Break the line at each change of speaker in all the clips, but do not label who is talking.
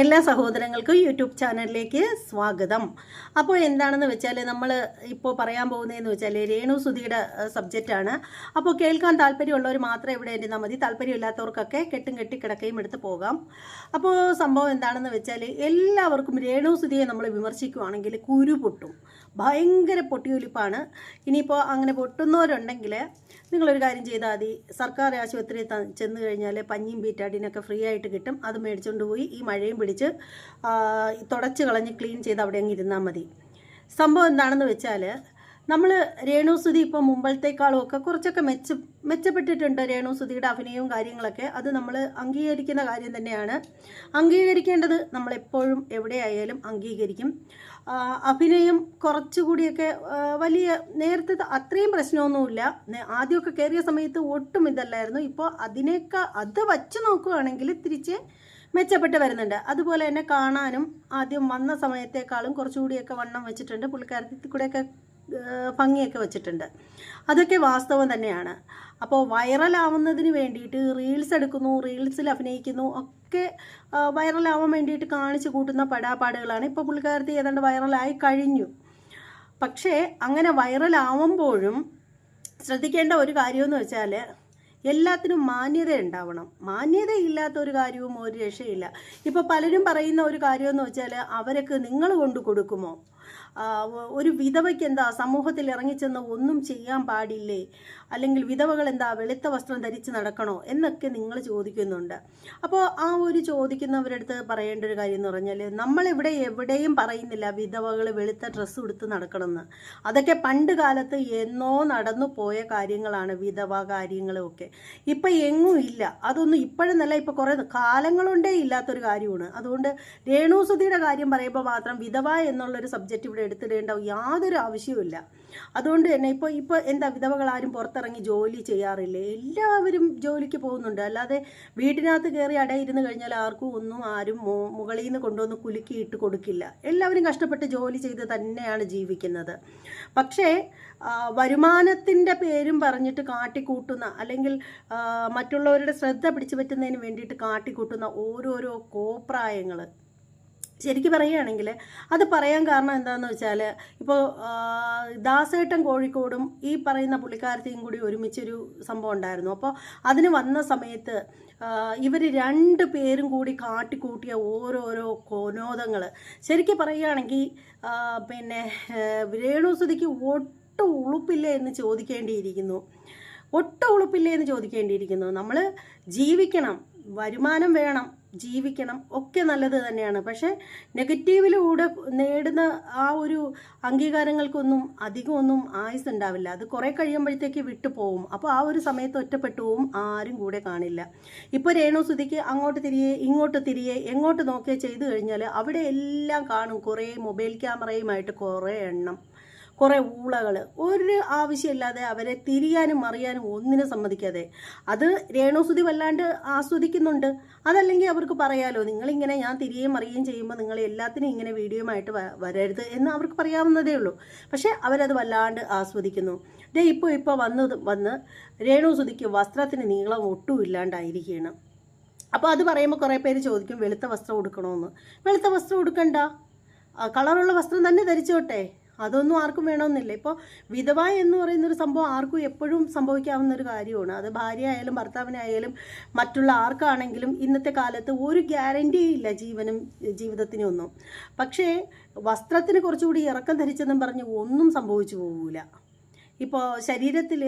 എല്ലാ സഹോദരങ്ങൾക്കും യൂട്യൂബ് ചാനലിലേക്ക് സ്വാഗതം. അപ്പോൾ എന്താണെന്ന് വെച്ചാൽ നമ്മൾ ഇപ്പോൾ പറയാൻ പോകുന്നതെന്ന് വെച്ചാൽ രേണു സുധിയുടെ സബ്ജക്റ്റാണ്. അപ്പോൾ കേൾക്കാൻ താല്പര്യമുള്ളവർ മാത്രം ഇവിടെ ഇരുന്നാൽ മതി, താല്പര്യമില്ലാത്തവർക്കൊക്കെ കെട്ടും കെട്ടി കിടക്കയും എടുത്ത് പോകാം. അപ്പോൾ സംഭവം എന്താണെന്ന് വെച്ചാൽ എല്ലാവർക്കും രേണു സുധിയെ നമ്മൾ വിമർശിക്കുകയാണെങ്കിൽ കുരു പൊട്ടും, ഭയങ്കര പൊട്ടിയൊലിപ്പാണ്. ഇനിയിപ്പോൾ അങ്ങനെ പൊട്ടുന്നവരുണ്ടെങ്കിൽ നിങ്ങളൊരു കാര്യം ചെയ്താൽ മതി, സർക്കാർ ആശുപത്രിയിൽ ചെന്ന് കഴിഞ്ഞാൽ പഞ്ഞിയും ബീറ്റാഡിനൊക്കെ ഫ്രീ ആയിട്ട് കിട്ടും. അത് മേടിച്ചുകൊണ്ട് പോയി ഈ മഴയും പിടിച്ച് തുടച്ച് കളഞ്ഞ് ക്ലീൻ ചെയ്ത് അവിടെ അങ്ങ് ഇരുന്നാൽ മതി. സംഭവം എന്താണെന്ന് വെച്ചാൽ നമ്മൾ രേണുസുധി ഇപ്പോൾ മുമ്പത്തേക്കാളും ഒക്കെ കുറച്ചൊക്കെ മെച്ചപ്പെട്ടിട്ടുണ്ട്. രേണുസുധിയുടെ അഭിനയവും കാര്യങ്ങളൊക്കെ അത് നമ്മൾ അംഗീകരിക്കുന്ന കാര്യം തന്നെയാണ്. അംഗീകരിക്കേണ്ടത് നമ്മളെപ്പോഴും എവിടെയായാലും അംഗീകരിക്കും. അഭിനയം കുറച്ചുകൂടിയൊക്കെ വലിയ നേരത്തെ അത്രയും പ്രശ്നമൊന്നുമില്ല. ആദ്യമൊക്കെ കയറിയ സമയത്ത് ഒട്ടും ഇതല്ലായിരുന്നു. ഇപ്പോൾ അത് വച്ച് നോക്കുകയാണെങ്കിൽ തിരിച്ച് മെച്ചപ്പെട്ട് വരുന്നുണ്ട്. അതുപോലെ തന്നെ കാണാനും ആദ്യം വന്ന സമയത്തേക്കാളും കുറച്ചുകൂടിയൊക്കെ വണ്ണം വെച്ചിട്ടുണ്ട്. പുള്ളിക്കാരത്തിൽ കൂടെയൊക്കെ ഭംഗിയൊക്കെ വെച്ചിട്ടുണ്ട്. അതൊക്കെ വാസ്തവം തന്നെയാണ്. അപ്പോൾ വൈറലാവുന്നതിന് വേണ്ടിയിട്ട് റീൽസ് എടുക്കുന്നു, റീൽസിൽ അഭിനയിക്കുന്നു, ഒക്കെ വൈറലാവാൻ വേണ്ടിയിട്ട് കാണിച്ചു കൂട്ടുന്ന പെടാപ്പാടുകളാണ്. ഇപ്പോൾ പുള്ളിക്കാരത്തി ഏതാണ്ട് വൈറലായി കഴിഞ്ഞു. പക്ഷേ അങ്ങനെ വൈറലാവുമ്പോഴും ശ്രദ്ധിക്കേണ്ട ഒരു കാര്യമെന്ന് വെച്ചാൽ എല്ലാത്തിനും മാന്യത ഉണ്ടാവണം. മാന്യതയില്ലാത്ത ഒരു കാര്യവും ഒരു രക്ഷയില്ല. ഇപ്പോൾ പലരും പറയുന്ന ഒരു കാര്യമെന്ന് വെച്ചാൽ അവരൊക്കെ നിങ്ങൾ കൊണ്ട് കൊടുക്കുമോ, ഒരു വിധവയ്ക്ക് എന്താ സമൂഹത്തിൽ ഇറങ്ങിച്ചെന്ന് ഒന്നും ചെയ്യാൻ പാടില്ലേ, അല്ലെങ്കിൽ വിധവകൾ എന്താ വെളുത്ത വസ്ത്രം ധരിച്ച് നടക്കണോ എന്നൊക്കെ നിങ്ങൾ ചോദിക്കുന്നുണ്ട്. അപ്പോൾ ആ ഒരു ചോദിക്കുന്നവരടുത്ത് പറയേണ്ട ഒരു കാര്യം എന്ന് പറഞ്ഞാൽ നമ്മളിവിടെ എവിടെയും പറയുന്നില്ല വിധവകൾ വെളുത്ത ഡ്രസ്സ് ഉടുത്ത് നടക്കണമെന്ന്. അതൊക്കെ പണ്ട് കാലത്ത് എന്നോ നടന്നു പോയ കാര്യങ്ങളാണ്, വിധവ കാര്യങ്ങളും ഒക്കെ. ഇപ്പം എങ്ങും ഇല്ല. അതൊന്നും ഇപ്പോഴെന്നല്ല, ഇപ്പോൾ കുറേ കാലങ്ങളുണ്ടേ ഇല്ലാത്തൊരു കാര്യമാണ്. അതുകൊണ്ട് രേണുസുധിയുടെ കാര്യം പറയുമ്പോൾ മാത്രം വിധവ എന്നുള്ളൊരു സബ്ജക്റ്റ് ഇവിടെ എടുത്തിടേണ്ട യാതൊരു ആവശ്യവുമില്ല. അതുകൊണ്ട് തന്നെ ഇപ്പോൾ എന്താ വിധവകൾ ആരും പുറത്തിറങ്ങി ജോലി ചെയ്യാറില്ലേ? എല്ലാവരും ജോലിക്ക് പോകുന്നുണ്ട്. അല്ലാതെ വീട്ടിനകത്ത് കയറി അടയിരുന്ന് കഴിഞ്ഞാൽ ആരും മുകളിൽ നിന്ന് കൊണ്ടുവന്ന് കുലുക്കിയിട്ട് കൊടുക്കില്ല. എല്ലാവരും കഷ്ടപ്പെട്ട് ജോലി ചെയ്ത് തന്നെയാണ് ജീവിക്കുന്നത്. പക്ഷേ വരുമാനത്തിൻ്റെ പേരും പറഞ്ഞിട്ട് കാട്ടിക്കൂട്ടുന്ന, അല്ലെങ്കിൽ മറ്റുള്ളവരുടെ ശ്രദ്ധ പിടിച്ചു പറ്റുന്നതിന് വേണ്ടിയിട്ട് കാട്ടിക്കൂട്ടുന്ന ഓരോരോ കോപ്രായങ്ങൾ ശരിക്കും പറയുകയാണെങ്കിൽ അത് പറയാൻ കാരണം എന്താണെന്ന് വെച്ചാൽ ഇപ്പോൾ ദാസേട്ടൻ കോഴിക്കോടും ഈ പറയുന്ന പുള്ളിക്കാരത്തെയും കൂടി ഒരുമിച്ചൊരു സംഭവം ഉണ്ടായിരുന്നു. അപ്പോൾ അതിന് വന്ന സമയത്ത് ഇവർ രണ്ട് പേരും കൂടി കാട്ടിക്കൂട്ടിയ ഓരോരോ കോനോദങ്ങൾ ശരിക്കും പറയുകയാണെങ്കിൽ പിന്നെ രേണുസുധിക്ക് ഒട്ടും ഉളുപ്പില്ലേ എന്ന് ചോദിക്കേണ്ടിയിരിക്കുന്നു. നമ്മൾ ജീവിക്കണം, വരുമാനം വേണം, ജീവിക്കണം, ഒക്കെ നല്ലത് തന്നെയാണ്. പക്ഷേ നെഗറ്റീവിലൂടെ നേടുന്ന ആ ഒരു അംഗീകാരങ്ങൾക്കൊന്നും അധികമൊന്നും ആയുസ് ഉണ്ടാവില്ല. അത് കുറേ കഴിയുമ്പോഴത്തേക്ക് വിട്ടുപോകും. അപ്പോൾ ആ ഒരു സമയത്ത് ഒറ്റപ്പെട്ടു പോവും, ആരും കൂടെ കാണില്ല. ഇപ്പോൾ രേണുസുധിക്ക് അങ്ങോട്ട് തിരിയെ ഇങ്ങോട്ട് തിരിയെ എങ്ങോട്ട് നോക്കിയാൽ ചെയ്തു കഴിഞ്ഞാൽ അവിടെ എല്ലാം കാണും. കുറേ മൊബൈൽ ക്യാമറയുമായിട്ട് കുറേ എണ്ണം, കുറേ ഊളകൾ, ഒരു ആവശ്യമില്ലാതെ അവരെ തിരിയാനും മറിയാനും ഒന്നിനും സമ്മതിക്കാതെ. അത് രേണുസുധി വല്ലാണ്ട് ആസ്വദിക്കുന്നുണ്ട്. അതല്ലെങ്കിൽ അവർക്ക് പറയാലോ, നിങ്ങളിങ്ങനെ ഞാൻ തിരിയുകയും മറിയുകയും ചെയ്യുമ്പോൾ നിങ്ങൾ എല്ലാത്തിനും ഇങ്ങനെ വീഡിയോയുമായിട്ട് വരരുത് എന്ന് അവർക്ക് പറയാവുന്നതേ ഉള്ളൂ. പക്ഷേ അവരത് വല്ലാണ്ട് ആസ്വദിക്കുന്നു. ഇപ്പോൾ വന്ന് രേണുസുധിക്ക് വസ്ത്രത്തിന് നീളം ഒട്ടും ഇല്ലാണ്ടായിരിക്കുകയാണ്. അപ്പോൾ അത് പറയുമ്പോൾ കുറേ പേര് ചോദിക്കും വെളുത്ത വസ്ത്രം ഉടുക്കണമെന്ന്. വെളുത്ത വസ്ത്രം ഉടുക്കണ്ട, കളറുള്ള വസ്ത്രം തന്നെ ധരിച്ചോട്ടെ, അതൊന്നും ആർക്കും വേണമെന്നില്ല. ഇപ്പോൾ വിധവ എന്ന് പറയുന്നൊരു സംഭവം ആർക്കും എപ്പോഴും സംഭവിക്കാവുന്ന ഒരു കാര്യമാണ്. അത് ഭാര്യ ആയാലും ഭർത്താവിനായാലും മറ്റുള്ള ആർക്കാണെങ്കിലും ഇന്നത്തെ കാലത്ത് ഒരു ഗ്യാരണ്ടിയില്ല ജീവിതത്തിനും ഒന്നും. പക്ഷേ വസ്ത്രത്തിന് കുറച്ചുകൂടി ഇറക്കം ധരിച്ചെന്നും പറഞ്ഞ് ഒന്നും സംഭവിച്ചു പോകില്ല. ഇപ്പോൾ ശരീരത്തിൽ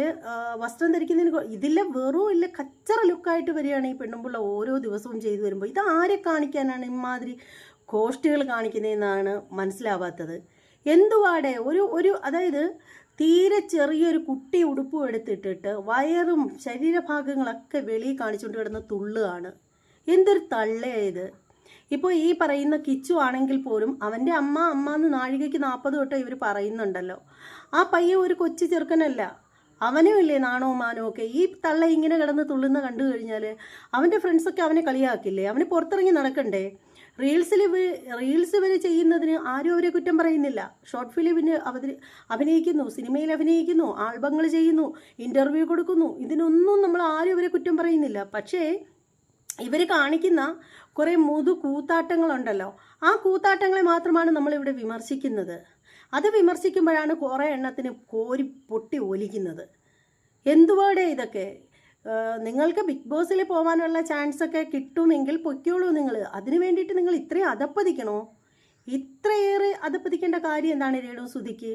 വസ്ത്രം ധരിക്കുന്നതിന് ഇതില്ല, വെറും ഇല്ല കച്ചറ ലുക്കായിട്ട് വരികയാണ് ഈ പെണ്ണുമ്പുള്ള ഓരോ ദിവസവും ചെയ്തു വരുമ്പോൾ. ഇത് ആരെ കാണിക്കാനാണ് ഇമാതിരി കോഷ്ടികൾ കാണിക്കുന്നതെന്നാണ് മനസ്സിലാവാത്തത്. എന്തുവാടെ അതായത് തീരെ ചെറിയൊരു കുട്ടി ഉടുപ്പും എടുത്തിട്ടിട്ട് വയറും ശരീരഭാഗങ്ങളൊക്കെ വെളിയിൽ കാണിച്ചുകൊണ്ട് കിടന്ന് തുള്ളുകയാണ്. എന്തൊരു തള്ളയത്! ഇപ്പോൾ ഈ പറയുന്ന കിച്ചു ആണെങ്കിൽ പോലും അവൻ്റെ അമ്മ എന്ന് നാഴികയ്ക്ക് 40 തൊട്ട് ഇവർ പറയുന്നുണ്ടല്ലോ. ആ പയ്യൻ ഒരു കൊച്ചു ചെറുക്കനല്ല, അവനും ഇല്ലേ നാണവും മാനവും ഒക്കെ. ഈ തള്ള ഇങ്ങനെ കിടന്ന് തുള്ളുന്ന കണ്ടു കഴിഞ്ഞാൽ അവൻ്റെ ഫ്രണ്ട്സൊക്കെ അവനെ കളിയാക്കില്ലേ? അവന് പുറത്തിറങ്ങി നടക്കണ്ടേ? റീൽസ് ഇവർ ചെയ്യുന്നതിന് ആരും അവരെ കുറ്റം പറയുന്നില്ല. ഷോർട്ട് ഫിലിമിന് അഭിനയിക്കുന്നു, സിനിമയിൽ അഭിനയിക്കുന്നു, ആൽബങ്ങൾ ചെയ്യുന്നു, ഇൻ്റർവ്യൂ കൊടുക്കുന്നു, ഇതിനൊന്നും നമ്മൾ ആരും അവരെ കുറ്റം പറയുന്നില്ല. പക്ഷേ ഇവർ കാണിക്കുന്ന കുറേ കൂത്താട്ടങ്ങളുണ്ടല്ലോ, ആ കൂത്താട്ടങ്ങളെ മാത്രമാണ് നമ്മളിവിടെ വിമർശിക്കുന്നത്. അത് വിമർശിക്കുമ്പോഴാണ് കുറേ എണ്ണത്തിന് കോരി പൊട്ടി ഒലിക്കുന്നത്. എന്തുവാടേ ഇതൊക്കെ? നിങ്ങൾക്ക് ബിഗ് ബോസിൽ പോകാനുള്ള ചാൻസൊക്കെ കിട്ടുമെങ്കിൽ പൊയ്ക്കോളൂ നിങ്ങൾ. അതിന് വേണ്ടിയിട്ട് നിങ്ങൾ ഇത്രയും അധപ്പതിക്കണോ? ഇത്രയേറെ അധപ്പതിക്കേണ്ട കാര്യം എന്താണ് രേണുസുധിക്ക്?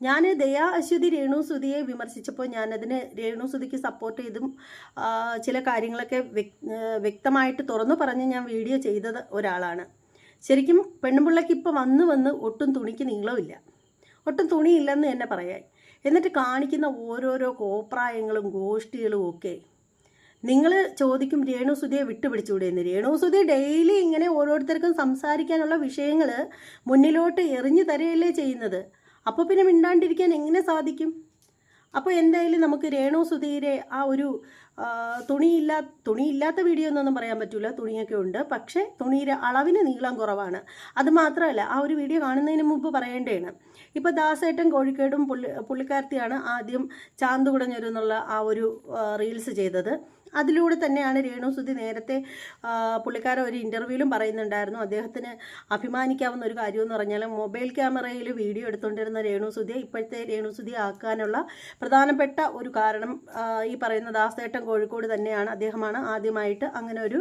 ഞാൻ ദയാ അശ്വതി രേണുസുധിയെ വിമർശിച്ചപ്പോൾ ഞാനതിന് രേണുസുധിക്ക് സപ്പോർട്ട് ചെയ്തും ചില കാര്യങ്ങളൊക്കെ വ്യക്തമായിട്ട് തുറന്നു പറഞ്ഞ് ഞാൻ വീഡിയോ ചെയ്തത് ഒരാളാണ്. ശരിക്കും പെണ്ണുപിള്ളയ്ക്ക് ഇപ്പോൾ വന്ന് ഒട്ടും തുണിക്ക് നീളമില്ല, ഒട്ടും തുണിയില്ലെന്ന് തന്നെ പറയാൻ. എന്നിട്ട് കാണിക്കുന്ന ഓരോരോ കോപ്രായങ്ങളും ഗോഷ്ഠികളും ഒക്കെ നിങ്ങൾ ചോദിക്കും രേണുസുധിയെ വിട്ടുപിടിച്ചുകൂടെ എന്ന്. രേണുസുധി ഡെയിലി ഇങ്ങനെ ഓരോരുത്തർക്കും സംസാരിക്കാനുള്ള വിഷയങ്ങൾ മുന്നിലോട്ട് എറിഞ്ഞു തരുകയല്ലേ ചെയ്യുന്നത്. അപ്പോൾ പിന്നെ മിണ്ടാണ്ടിരിക്കാൻ എങ്ങനെ സാധിക്കും? അപ്പോൾ എന്തായാലും നമുക്ക് രേണുസുധിയുടെ ആ ഒരു തുണിയില്ലാത്ത വീഡിയോ എന്നൊന്നും പറയാൻ പറ്റില്ല, തുണിയൊക്കെ ഉണ്ട്. പക്ഷേ തുണിയുടെ അളവിന് നീളം കുറവാണ്. അത് മാത്രമല്ല, ആ ഒരു വീഡിയോ കാണുന്നതിന് മുമ്പ് പറയേണ്ടതാണ്, ഇപ്പോൾ ദാസേട്ടൻ കോഴിക്കോടും പുള്ളിക്കാരത്തിയാണ് ആദ്യം ചാന്ത് കുടഞ്ഞൊരുന്നുള്ള ആ ഒരു റീൽസ് ചെയ്തത്. അതിലൂടെ തന്നെയാണ് രേണുസുധി നേരത്തെ പുള്ളിക്കാരൻ ഒരു ഇൻ്റർവ്യൂവിലും പറയുന്നുണ്ടായിരുന്നു, അദ്ദേഹത്തിന് അഭിമാനിക്കാവുന്ന ഒരു കാര്യമെന്ന് പറഞ്ഞാൽ മൊബൈൽ ക്യാമറയിൽ വീഡിയോ എടുത്തുകൊണ്ടിരുന്ന രേണുസുധിയെ ഇപ്പോഴത്തെ രേണുസുധി ആക്കാനുള്ള പ്രധാനപ്പെട്ട ഒരു കാരണം ഈ പറയുന്ന ദാസേട്ടൻ കോഴിക്കോട് തന്നെയാണ്. അദ്ദേഹമാണ് ആദ്യമായിട്ട് അങ്ങനെ ഒരു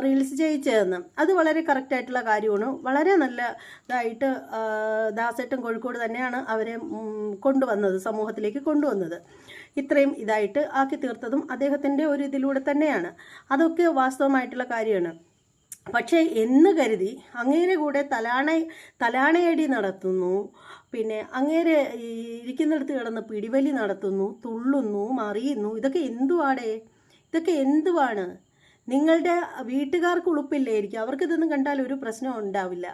റീൽസ് ചെയ്യിച്ചതെന്ന്. അത് വളരെ കറക്റ്റായിട്ടുള്ള കാര്യമാണ്. വളരെ നല്ലതായിട്ട് ദാസേട്ടൻ കോഴിക്കോട് തന്നെയാണ് അവരെ കൊണ്ടുവന്നത്, സമൂഹത്തിലേക്ക് കൊണ്ടുവന്നത്. ഇത്രയും ഇതായിട്ട് ആക്കി തീർത്തതും അദ്ദേഹത്തിൻ്റെ ഒരു ഇതിലൂടെ തന്നെയാണ്. അതൊക്കെ വാസ്തവമായിട്ടുള്ള കാര്യമാണ്. പക്ഷേ എന്ന് കരുതി അങ്ങേരെ കൂടെ തലാണയടി നടത്തുന്നു, പിന്നെ അങ്ങേരെ ഇരിക്കുന്നിടത്ത് കിടന്ന് പിടിവലി നടത്തുന്നു, തുള്ളുന്നു, മറിയുന്നു. ഇതൊക്കെ എന്തുവാണ്? നിങ്ങളുടെ വീട്ടുകാർക്ക് ഉളുപ്പില്ലായിരിക്കും, അവർക്കിതൊന്നും കണ്ടാൽ ഒരു പ്രശ്നം ഉണ്ടാവില്ല.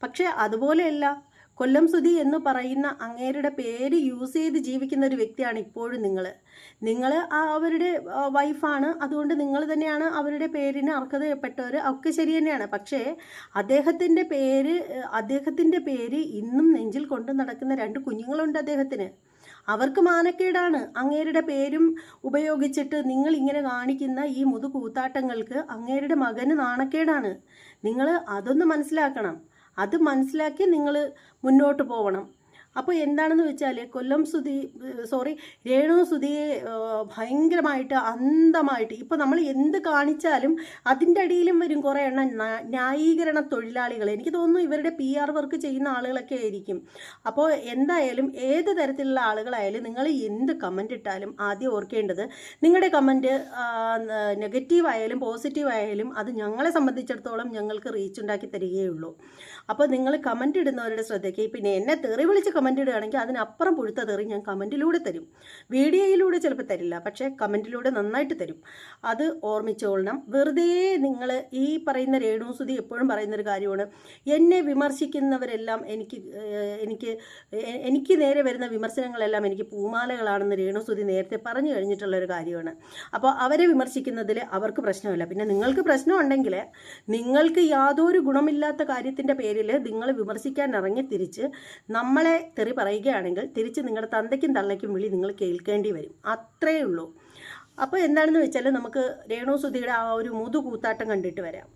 പക്ഷേ അതുപോലെയല്ല, കൊല്ലം സുധി എന്ന് പറയുന്ന അങ്ങേരുടെ പേര് യൂസ് ചെയ്ത് ജീവിക്കുന്ന ഒരു വ്യക്തിയാണ് ഇപ്പോഴും നിങ്ങൾ അവരുടെ വൈഫാണ്. അതുകൊണ്ട് നിങ്ങൾ തന്നെയാണ് അവരുടെ പേരിന് അർഹതപ്പെട്ടവർ, ഒക്കെ ശരി തന്നെയാണ്. പക്ഷേ അദ്ദേഹത്തിൻ്റെ പേര് ഇന്നും നെഞ്ചിൽ കൊണ്ടു നടക്കുന്ന 2 കുഞ്ഞുങ്ങളുണ്ട് അദ്ദേഹത്തിന്. അവർക്ക് മാനക്കേടാണ്. അങ്ങേരുടെ പേരും ഉപയോഗിച്ചിട്ട് നിങ്ങൾ ഇങ്ങനെ കാണിക്കുന്ന ഈ കൂത്താട്ടങ്ങൾക്ക് അങ്ങേരുടെ മകന് നാണക്കേടാണ്. നിങ്ങൾ അതൊന്ന് മനസ്സിലാക്കണം. അത് മനസ്സിലാക്കി നിങ്ങൾ മുന്നോട്ട് പോകണം. അപ്പോൾ എന്താണെന്ന് വെച്ചാൽ രേണുസുധിയെ ഭയങ്കരമായിട്ട് അന്ധമായിട്ട് ഇപ്പോൾ നമ്മൾ എന്ത് കാണിച്ചാലും അതിൻ്റെ അടിയിലും വരും കുറേ എണ്ണം ന്യായീകരണ തൊഴിലാളികൾ. എനിക്ക് തോന്നുന്നു ഇവരുടെ PR വർക്ക് ചെയ്യുന്ന ആളുകളൊക്കെ ആയിരിക്കും. അപ്പോൾ എന്തായാലും ഏത് തരത്തിലുള്ള ആളുകളായാലും നിങ്ങൾ എന്ത് കമൻ്റ് ഇട്ടാലും ആദ്യം ഓർക്കേണ്ടത് നിങ്ങളുടെ കമൻറ്റ് നെഗറ്റീവായാലും പോസിറ്റീവായാലും അത് ഞങ്ങളെ സംബന്ധിച്ചിടത്തോളം ഞങ്ങൾക്ക് റീച്ച് ഉണ്ടാക്കി തരികയുള്ളൂ. അപ്പോൾ നിങ്ങൾ കമൻ്റ് ഇടുന്നവരുടെ ശ്രദ്ധയ്ക്ക്, പിന്നെ എന്നെ തെറി വിളിച്ച് കമൻ്റ് ഇടുകയാണെങ്കിൽ അതിനപ്പുറം പുഴുത്ത തെറി ഞാൻ കമൻറ്റിലൂടെ തരും. വീഡിയോയിലൂടെ ചിലപ്പോൾ തരില്ല, പക്ഷേ കമൻറ്റിലൂടെ നന്നായിട്ട് തരും. അത് ഓർമ്മിച്ചോളണം. വെറുതെ നിങ്ങൾ ഈ പറയുന്ന രേണുസുധി എപ്പോഴും പറയുന്നൊരു കാര്യമാണ്, എന്നെ വിമർശിക്കുന്നവരെല്ലാം എനിക്ക് നേരെ വരുന്ന വിമർശനങ്ങളെല്ലാം എനിക്ക് പൂമാലകളാണെന്ന് രേണുസുധി നേരത്തെ പറഞ്ഞു കഴിഞ്ഞിട്ടുള്ളൊരു കാര്യമാണ്. അപ്പോൾ അവരെ വിമർശിക്കുന്നതിൽ അവർക്ക് പ്രശ്നമില്ല. പിന്നെ നിങ്ങൾക്ക് പ്രശ്നമുണ്ടെങ്കിൽ നിങ്ങൾക്ക് യാതൊരു ഗുണമില്ലാത്ത കാര്യത്തിൻ്റെ പേരിൽ നിങ്ങൾ വിമർശിക്കാൻ ഇറങ്ങി തിരിച്ച് നമ്മളെ തെറി പറയുകയാണെങ്കിൽ തിരിച്ച് നിങ്ങളുടെ തന്തയ്ക്കും തള്ളയ്ക്കും വിളി നിങ്ങൾ കേൾക്കേണ്ടി വരും. അത്രയേ ഉള്ളൂ. അപ്പോൾ എന്താണെന്ന് വെച്ചാൽ നമുക്ക് രേണുസുധിയുടെ ആ ഒരു കൂത്താട്ടം കണ്ടിട്ട് വരാം.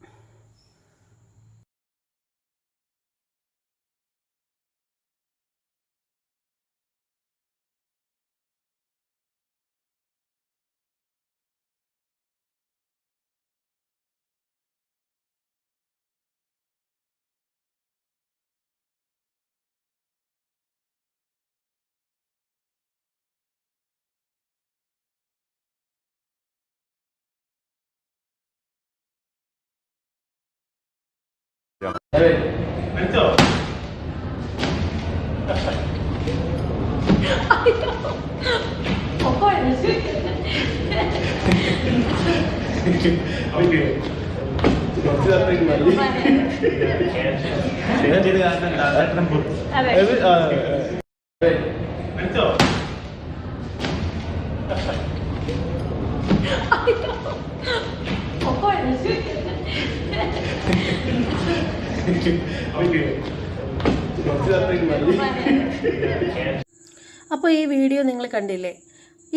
അപ്പോൾ ഈ വീഡിയോ നിങ്ങൾ കണ്ടില്ലേ?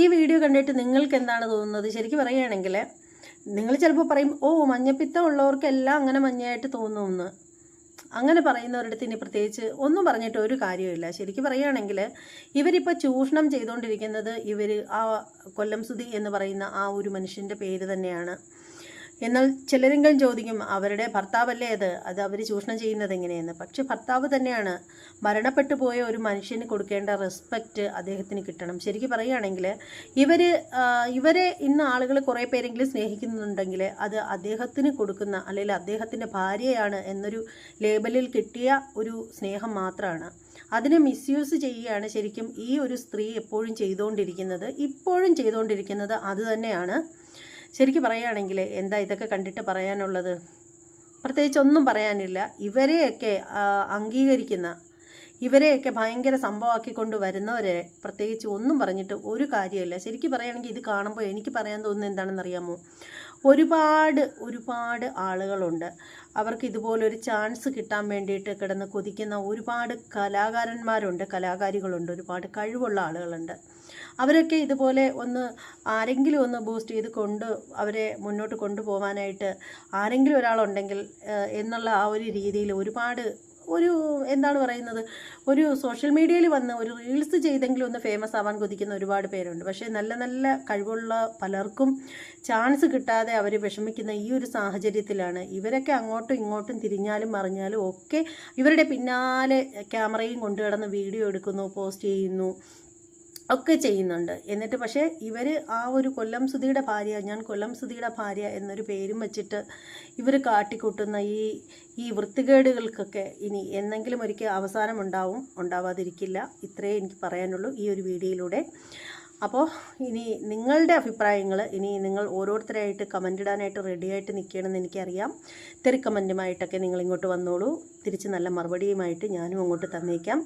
ഈ വീഡിയോ കണ്ടിട്ട് നിങ്ങൾക്ക് എന്താണ് തോന്നുന്നത്? ശരിക്കും പറയുകയാണെങ്കിൽ നിങ്ങൾ ചിലപ്പോൾ പറയും, ഓ മഞ്ഞപ്പിത്തം ഉള്ളവർക്കെല്ലാം അങ്ങനെ മഞ്ഞയായിട്ട് തോന്നുമെന്ന്. അങ്ങനെ പറയുന്നവരുടെ ഇനി പ്രത്യേകിച്ച് ഒന്നും പറഞ്ഞിട്ട് ഒരു കാര്യമില്ല. ശരിക്കും പറയുകയാണെങ്കിൽ ഇവരിപ്പോൾ ചൂഷണം ചെയ്തുകൊണ്ടിരിക്കുന്നത് ആ കൊല്ലം സുധി എന്ന് പറയുന്ന ആ ഒരു മനുഷ്യൻ്റെ പേര് തന്നെയാണ്. എന്നാൽ ചിലരെങ്കിലും ചോദിക്കും, അവരുടെ ഭർത്താവല്ലേ അത് അവർ ചൂഷണം ചെയ്യുന്നത് എങ്ങനെയെന്ന്. പക്ഷെ ഭർത്താവ് തന്നെയാണ്. മരണപ്പെട്ടു പോയ ഒരു മനുഷ്യന് കൊടുക്കേണ്ട റെസ്പെക്റ്റ് അദ്ദേഹത്തിന് കിട്ടണം. ശരിക്കും പറയുകയാണെങ്കിൽ ഇവരെ ഇന്ന് ആളുകൾ കുറേ പേരെങ്കിലും സ്നേഹിക്കുന്നുണ്ടെങ്കിൽ അത് അദ്ദേഹത്തിന് കൊടുക്കുന്ന, അല്ലെങ്കിൽ അദ്ദേഹത്തിൻ്റെ ഭാര്യയാണ് എന്നൊരു ലേബലിൽ കിട്ടിയ ഒരു സ്നേഹം മാത്രമാണ്. അതിനെ മിസ്യൂസ് ചെയ്യുകയാണ് ശരിക്കും ഈ ഒരു സ്ത്രീ ഇപ്പോഴും ചെയ്തുകൊണ്ടിരിക്കുന്നത് അത് തന്നെയാണ്. ശരിക്കും പറയുകയാണെങ്കിൽ എന്താ ഇതൊക്കെ കണ്ടിട്ട് പറയാനുള്ളത്? പ്രത്യേകിച്ച് ഒന്നും പറയാനില്ല. ഇവരെയൊക്കെ അംഗീകരിക്കുന്ന, ഇവരെയൊക്കെ ഭയങ്കര സംഭവമാക്കിക്കൊണ്ട് വരുന്നവരെ പ്രത്യേകിച്ച് ഒന്നും പറഞ്ഞിട്ട് ഒരു കാര്യമില്ല. ശരിക്കും പറയുകയാണെങ്കിൽ ഇത് കാണുമ്പോൾ എനിക്ക് പറയാൻ തോന്നുന്നത് എന്താണെന്നറിയാമോ? ഒരുപാട് ആളുകളുണ്ട്, അവർക്ക് ഇതുപോലൊരു ചാൻസ് കിട്ടാൻ വേണ്ടിയിട്ട് കിടന്ന് കൊതിക്കുന്ന ഒരുപാട് കലാകാരികളുണ്ട്, ഒരുപാട് കഴിവുള്ള ആളുകളുണ്ട്. അവരൊക്കെ ഇതുപോലെ ആരെങ്കിലും ഒന്ന് ബൂസ്റ്റ് ചെയ്ത് അവരെ മുന്നോട്ട് കൊണ്ടുപോകാനായിട്ട് ആരെങ്കിലും ഒരാളുണ്ടെങ്കിൽ എന്നുള്ള ആ ഒരു രീതിയിൽ എന്താണ് പറയുന്നത്, ഒരു സോഷ്യൽ മീഡിയയിൽ വന്ന് ഒരു റീൽസ് ചെയ്തെങ്കിലും ഒന്ന് ഫേമസ് ആവാൻ കൊതിക്കുന്ന ഒരുപാട് പേരുണ്ട്. പക്ഷേ നല്ല കഴിവുള്ള പലർക്കും ചാൻസ് കിട്ടാതെ അവർ വിഷമിക്കുന്ന ഈ ഒരു സാഹചര്യത്തിലാണ് ഇവരൊക്കെ അങ്ങോട്ടും ഇങ്ങോട്ടും തിരിഞ്ഞാലും മറിഞ്ഞാലും ഒക്കെ ഇവരുടെ പിന്നാലെ ക്യാമറയും കൊണ്ടു കിടന്ന് വീഡിയോ എടുക്കുന്നു, പോസ്റ്റ് ചെയ്യുന്നു ഒക്കെ ചെയ്യുന്നുണ്ട്. എന്നിട്ട് പക്ഷേ ഇവർ ആ ഒരു കൊല്ലം സുധിയുടെ ഭാര്യ എന്നൊരു പേരും വെച്ചിട്ട് ഇവർ കാട്ടിക്കൂട്ടുന്ന ഈ വൃത്തികേടുകൾക്കൊക്കെ ഇനി എന്നെങ്കിലും ഒരിക്കൽ അവസാനം ഉണ്ടാവാതിരിക്കില്ല. ഇത്രയേ എനിക്ക് പറയാനുള്ളൂ ഈ ഒരു വീഡിയോയിലൂടെ. അപ്പോൾ ഇനി നിങ്ങളുടെ അഭിപ്രായങ്ങൾ നിങ്ങൾ ഓരോരുത്തരായിട്ട് കമൻ്റ് ഇടാനായിട്ട് റെഡിയായിട്ട് നിൽക്കണമെന്ന് എനിക്കറിയാം. കമൻറ്റുമായിട്ടൊക്കെ നിങ്ങൾ ഇങ്ങോട്ട് വന്നോളൂ. തിരിച്ച് നല്ല മറുപടിയുമായിട്ട് ഞാനും അങ്ങോട്ട് തന്നേക്കാം.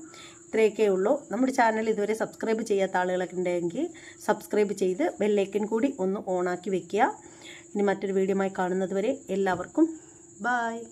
ഇത്രയൊക്കെ ഉള്ളൂ. നമ്മുടെ ചാനൽ ഇതുവരെ സബ്സ്ക്രൈബ് ചെയ്യാത്ത ആളുകളൊക്കെ ഉണ്ടെങ്കിൽ സബ്സ്ക്രൈബ് ചെയ്ത് ബെല്ലൈക്കൻ കൂടി ഒന്ന് ഓണാക്കി വെക്കുക. ഇനി മറ്റൊരു വീഡിയോയുമായി കാണുന്നത് വരെ എല്ലാവർക്കും ബായ്.